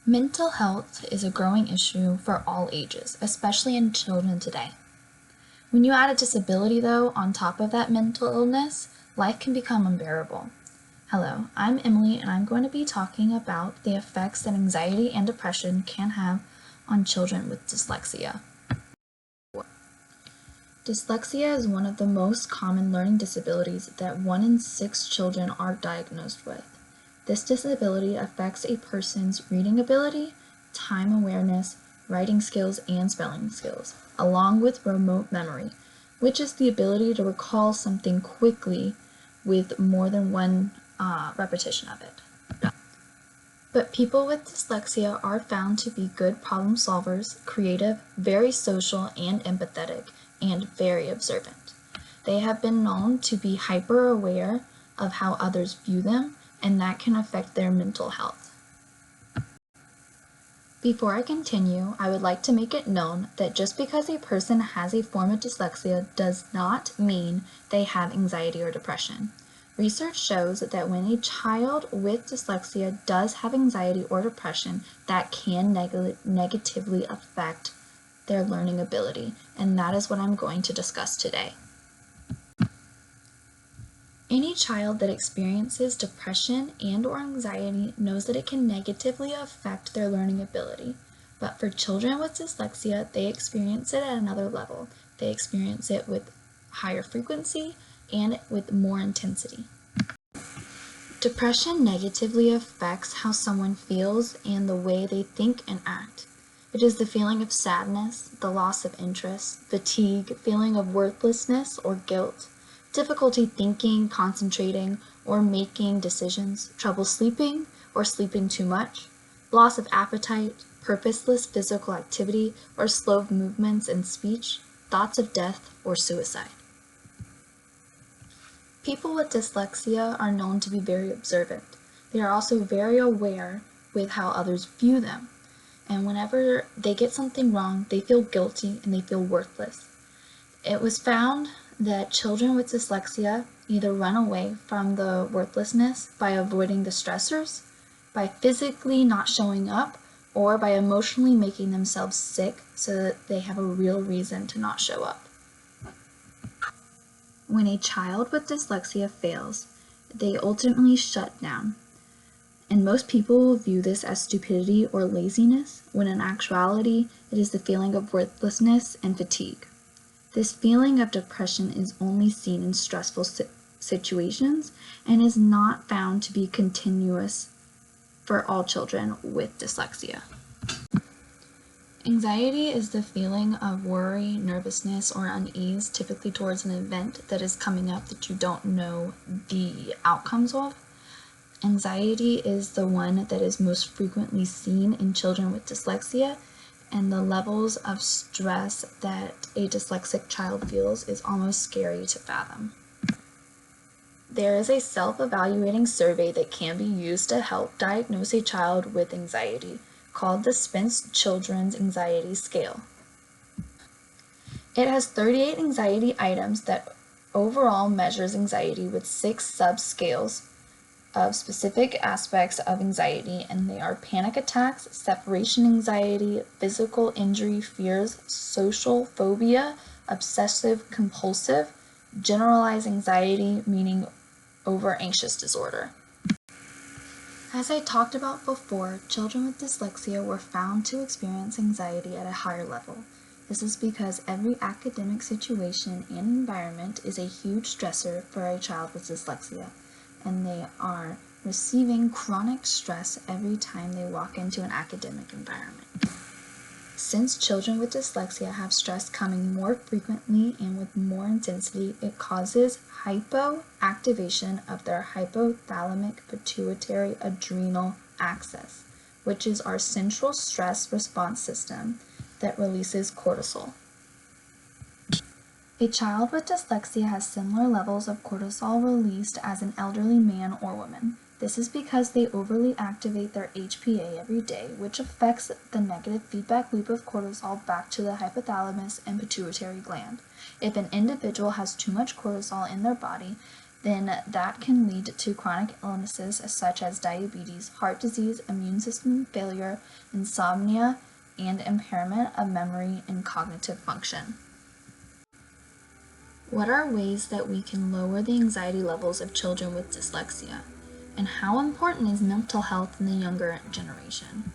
Mental health is a growing issue for all ages, especially in children today. When you add a disability, though, on top of that mental illness, life can become unbearable. Hello, I'm Emily, and I'm going to be talking about the effects that anxiety and depression can have on children with dyslexia. Dyslexia is one of the most common learning disabilities that 1 in 6 children are diagnosed with. This disability affects a person's reading ability, time awareness, writing skills, and spelling skills, along with remote memory, which is the ability to recall something quickly with more than one repetition of it. But people with dyslexia are found to be good problem solvers, creative, very social and empathetic, and very observant. They have been known to be hyper aware of how others view them, and that can affect their mental health. Before I continue, I would like to make it known that just because a person has a form of dyslexia does not mean they have anxiety or depression. Research shows that when a child with dyslexia does have anxiety or depression, that can negatively affect their learning ability, and that is what I'm going to discuss today. Any child that experiences depression and/or anxiety knows that it can negatively affect their learning ability. But for children with dyslexia, they experience it at another level. They experience it with higher frequency and with more intensity. Depression negatively affects how someone feels and the way they think and act. It is the feeling of sadness, the loss of interest, fatigue, feeling of worthlessness or guilt, difficulty thinking, concentrating, or making decisions, trouble sleeping or sleeping too much, loss of appetite, purposeless physical activity, or slow movements in speech, thoughts of death or suicide. People with dyslexia are known to be very observant. They are also very aware with how others view them. And whenever they get something wrong, they feel guilty and they feel worthless. It was found that children with dyslexia either run away from the worthlessness by avoiding the stressors, by physically not showing up, or by emotionally making themselves sick so that they have a real reason to not show up. When a child with dyslexia fails, they ultimately shut down. And most people will view this as stupidity or laziness, when in actuality, it is the feeling of worthlessness and fatigue. This feeling of depression is only seen in stressful situations and is not found to be continuous for all children with dyslexia. Anxiety is the feeling of worry, nervousness, or unease, typically towards an event that is coming up that you don't know the outcomes of. Anxiety is the one that is most frequently seen in children with dyslexia, and the levels of stress that a dyslexic child feels is almost scary to fathom. There is a self-evaluating survey that can be used to help diagnose a child with anxiety, called the Spence Children's Anxiety Scale. It has 38 anxiety items that overall measures anxiety with 6 subscales of specific aspects of anxiety, and they are panic attacks, separation anxiety, physical injury fears, social phobia, obsessive compulsive, generalized anxiety, meaning over anxious disorder. As I talked about before, children with dyslexia were found to experience anxiety at a higher level. This is because every academic situation and environment is a huge stressor for a child with dyslexia, and they are receiving chronic stress every time they walk into an academic environment. Since children with dyslexia have stress coming more frequently and with more intensity, it causes hypoactivation of their hypothalamic pituitary adrenal axis, which is our central stress response system that releases cortisol. A child with dyslexia has similar levels of cortisol released as an elderly man or woman. This is because they overly activate their HPA every day, which affects the negative feedback loop of cortisol back to the hypothalamus and pituitary gland. If an individual has too much cortisol in their body, then that can lead to chronic illnesses such as diabetes, heart disease, immune system failure, insomnia, and impairment of memory and cognitive function. What are ways that we can lower the anxiety levels of children with dyslexia? And how important is mental health in the younger generation?